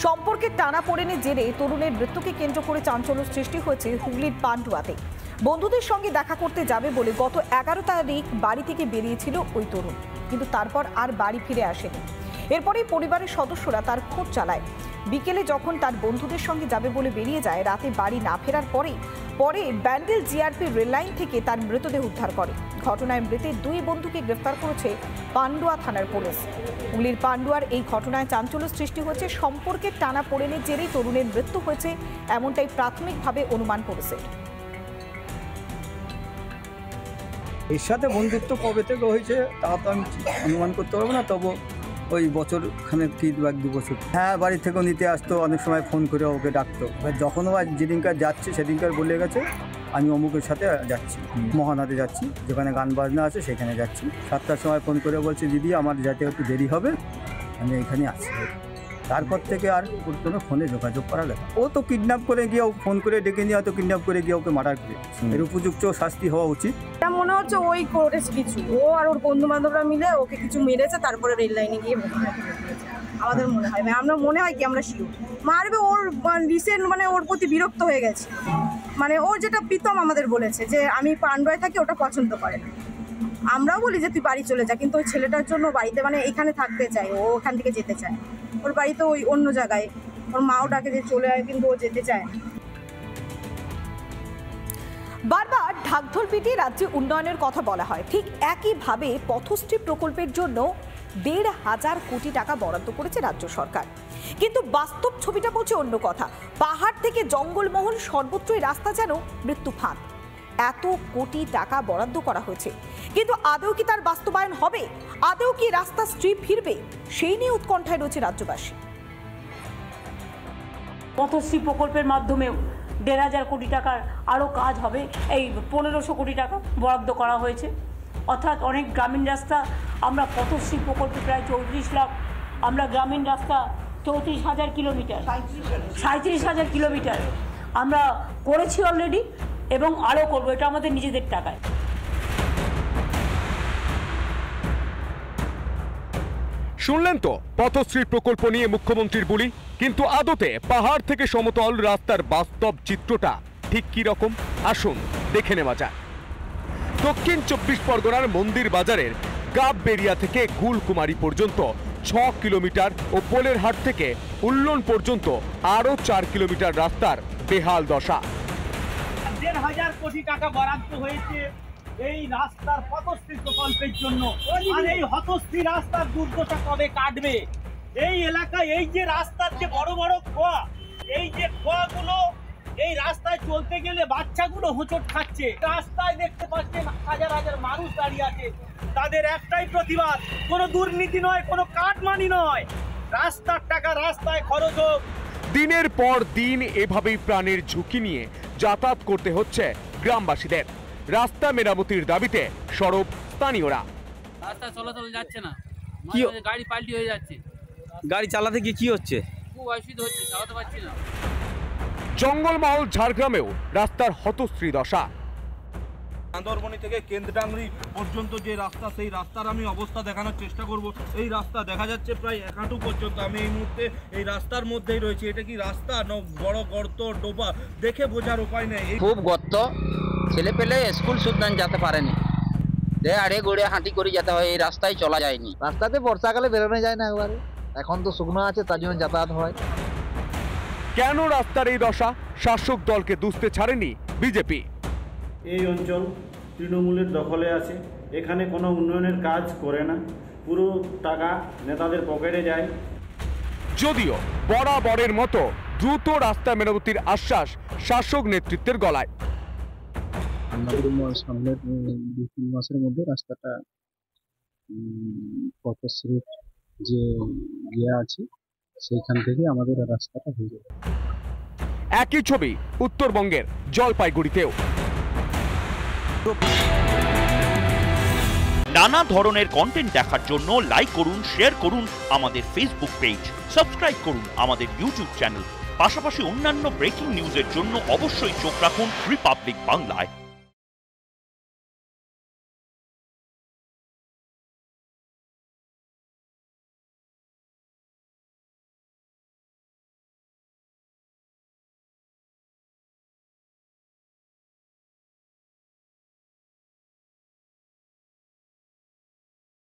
সম্পর্কের টানাপোড়েনের জেরে তরুণের মৃত্যুকে কেন্দ্র করে চাঞ্চল্য সৃষ্টি হয়েছে হুগলির পান্ডুয়াতে। বন্ধুদের সঙ্গে দেখা করতে যাবে বলে গত 11 তারিখ বাড়ি থেকে বেরিয়েছিল ওই তরুণ, কিন্তু তারপর আর বাড়ি ফিরে আসেনি। এরপরেই পরিবারের সদস্যরা তার খোঁজ চালায়। বিকেলে যখন তার বন্ধুদের সঙ্গে যাবে বলে বেরিয়ে যায়, রাতে বাড়ি না ফেরার পরে ব্যান্ডেল জিআরপি রেললাইন থেকে তার মৃতদেহ উদ্ধার করে। ঘটনায় মৃতের 2 বন্ধুকে গ্রেফতার করেছে পান্ডুয়া থানার পুলিশ। হুগলির পান্ডুয়ার এই ঘটনায় চাঞ্চল্য সৃষ্টি হয়েছে। সম্পর্কের টানাপোড়েনের জেরেই তরুণের মৃত্যু হয়েছে, এমনটাই প্রাথমিকভাবে অনুমান করেছে। এর সাথে বন্ধুত্ব কবে থেকে হয়েছে তা তো আমি অনুমান করতে পারবো না, তবু ওই বছর খানেক কি 1-2 বছর। হ্যাঁ, বাড়ি থেকেও নিতে আসতো, অনেক সময় ফোন করে ওকে ডাকতো। যখন ও যেদিনকার যাচ্ছে সেদিনকার বলে গেছে আমি অমুকের সাথে যাচ্ছি, মহানাদে যাচ্ছি, যেখানে গান বাজনা আছে সেখানে যাচ্ছি। 7টার সময় ফোন করে বলছে দিদি আমার যেতে একটু দেরি হবে, আমি এখানে আসছি। তারপর থেকে আর কোনো ফোনে যোগাযোগ করা গেল। ও তো কিডন্যাপ করে গিয়ে ফোন করে ডেকে নিয়ে হয়তো কিডন্যাপ করে গিয়ে ওকে মার্ডার করে। এর উপযুক্ত শাস্তি হওয়া উচিত। মনে হচ্ছে ওই করেছে কিছু, ও আর ওর বন্ধু বান্ধবরা মিলে ওকে কিছু মেরেছে, তারপরে রেল লাইনে গিয়ে আমাদের মনে হয়, আমরা মনে হয় কি আমরা শিওর মারবে। ওর রিসেন্ট ওর প্রতি বিরক্ত হয়ে গেছে। ওর যেটা প্রীতম আমাদের বলেছে যে আমি পান্ডুয়ায় থাকি, ওটা পছন্দ করে না। আমরাও বলি যে তুই বাড়ি চলে যা, কিন্তু ওই ছেলেটার জন্য বাড়িতে এখানে থাকতে চায়, ও ওখান থেকে যেতে চায়। ওর বাড়িতে ওই অন্য জায়গায়, ওর মাও ডাকে যে চলে আয়, কিন্তু ও যেতে চায় না। বারবার ঢাকঢোল পিটিয়ে রাজ্যে উন্নয়নের কথা বলা হয়, ঠিক একইভাবে পথশ্রী প্রকল্পের জন্য 1,500 কোটি টাকা বরাদ্দ করেছে রাজ্য সরকার। কিন্তু বাস্তব ছবিটা বলছে অন্য কথা। পাহাড় থেকে জঙ্গলমহল সর্বত্রই রাস্তা যেন মৃত্যু ফাঁদ। এত কোটি টাকা বরাদ্দ করা হয়েছে, কিন্তু আদৌ কি তার বাস্তবায়ন হবে? আদৌ কি রাস্তা স্ট্রি ফিরবে? সেই নিয়ে উৎকণ্ঠায় রয়েছে রাজ্যবাসী। পথশ্রী প্রকল্পের মাধ্যমেও 1,500 কোটি টাকার আরও কাজ হবে। এই 1,500 কোটি টাকা বরাদ্দ করা হয়েছে। অর্থাৎ অনেক গ্রামীণ রাস্তা আমরা পথশ্রী প্রকল্পে প্রায় 34 লাখ, আমরা গ্রামীণ রাস্তা 34,000 কিলোমিটার, 37,000 কিলোমিটার আমরা করেছি অলরেডি, এবং আরও করবো। এটা আমাদের নিজেদের টাকায়। শুনলেন তো পথশ্রী প্রকল্প নিয়ে মুখ্যমন্ত্রীর বুলি, কিন্তু আদতে পাহাড় থেকে সমতল রাস্তার বাস্তব চিত্রটা ঠিক কি রকম আসুন দেখে নেওয়া যাক। দক্ষিণ 24 পরগনার মন্দির বাজারের গাববেরিয়া থেকে গুলকুমারী পর্যন্ত 6 কিলোমিটার ও পোলের হাট থেকে উল্লন পর্যন্ত আরও 4 কিলোমিটার রাস্তার বেহাল দশা। 1,500 কোটি টাকা বরাদ্দ হয়েছে এই রাস্তার পথশ্রী প্রকল্পের জন্য। আর এই হতশ্রী রাস্তার দুর্দশা কবে কাটবে? এই এলাকায় এই যে রাস্তার যে বড় বড় খোয়া, এই যে খোয়াগুলো, এই রাস্তায় চলতে গেলে বাচ্চাগুলো হোঁচট খাচ্ছে। রাস্তায় দেখতে পাচ্ছেন হাজার হাজার মানুষ দাঁড়িয়ে আছে, তাদের একটাই প্রতিবাদ, কোনো দুর্নীতি নয়, কোনো কাটমানি নয়, রাস্তার টাকা রাস্তায় খরচ হোক। দিনের পর দিন এভাবেই প্রাণের ঝুঁকি নিয়ে যাতায়াত করতে হচ্ছে গ্রামবাসীদের। রাস্তা মেরামতির দাবিতে সরব স্থানীয়রা। রাস্তা চলাচল যাচ্ছে না, গাড়ি পাল্টি হয়ে যাচ্ছে। গাড়ি চালাতে গিয়ে কি হচ্ছে? খুব অসুবিধা হচ্ছে, চালাতে পারছি না। জঙ্গলমহল ঝাড়গ্রামেও রাস্তার হতশ্রী দশা। আন্দরবনি থেকে কেন্দ্রাংরি পর্যন্ত যে রাস্তা, সেই রাস্তার আমি অবস্থা দেখানোর চেষ্টা করব। এই রাস্তা দেখা যাচ্ছে প্রায় 1 হাঁটু পর্যন্ত। আমি এই মুহূর্তে এই রাস্তার মধ্যেই রয়েছে। এটা কি রাস্তা না বড় গর্ত ডোবা, দেখে বোঝার উপায় নেই। খুব গর্ত, ছেলে পেলে স্কুল সুদ্ধান যেতে পারেনি, আড়ে গড়ে হাঁটি করে যেতে হয়, এই রাস্তায় চলা যায়নি। রাস্তাতে বর্ষাকালে বেরোনো যায় না একবারে, এখন তো শুকনো আছে তার জন্য যাতায়াত হয়। কেন রাস্তার এই দশা? শাসক দলকে দুষতে ছাড়েনি বিজেপি। এই অঞ্চল তৃণমূলের দখলে আছে, এখানে কোনো উন্নয়নের কাজ করে না, পুরো টাকা নেতাদের পকেটে যায়। যদিও বরাবরের মতো দ্রুত রাস্তা মেরামতির আশ্বাস শাসক নেতৃত্বের গলায়। সামনের 2-3 মাসের মধ্যে রাস্তাটা পথশ্রীর যে ইয়ে আছে সেইখান থেকে আমাদের রাস্তাটা হয়ে যাবে। একই ছবি উত্তরবঙ্গের জলপাইগুড়িতেও। নানা ধরনের কন্টেন্ট দেখার জন্য লাইক করুন, শেয়ার করুন আমাদের ফেসবুক পেজ, সাবস্ক্রাইব করুন আমাদের ইউটিউব চ্যানেল। পাশাপাশি অন্যান্য ব্রেকিং নিউজের জন্য অবশ্যই চোখ রাখুন রিপাবলিক বাংলায়।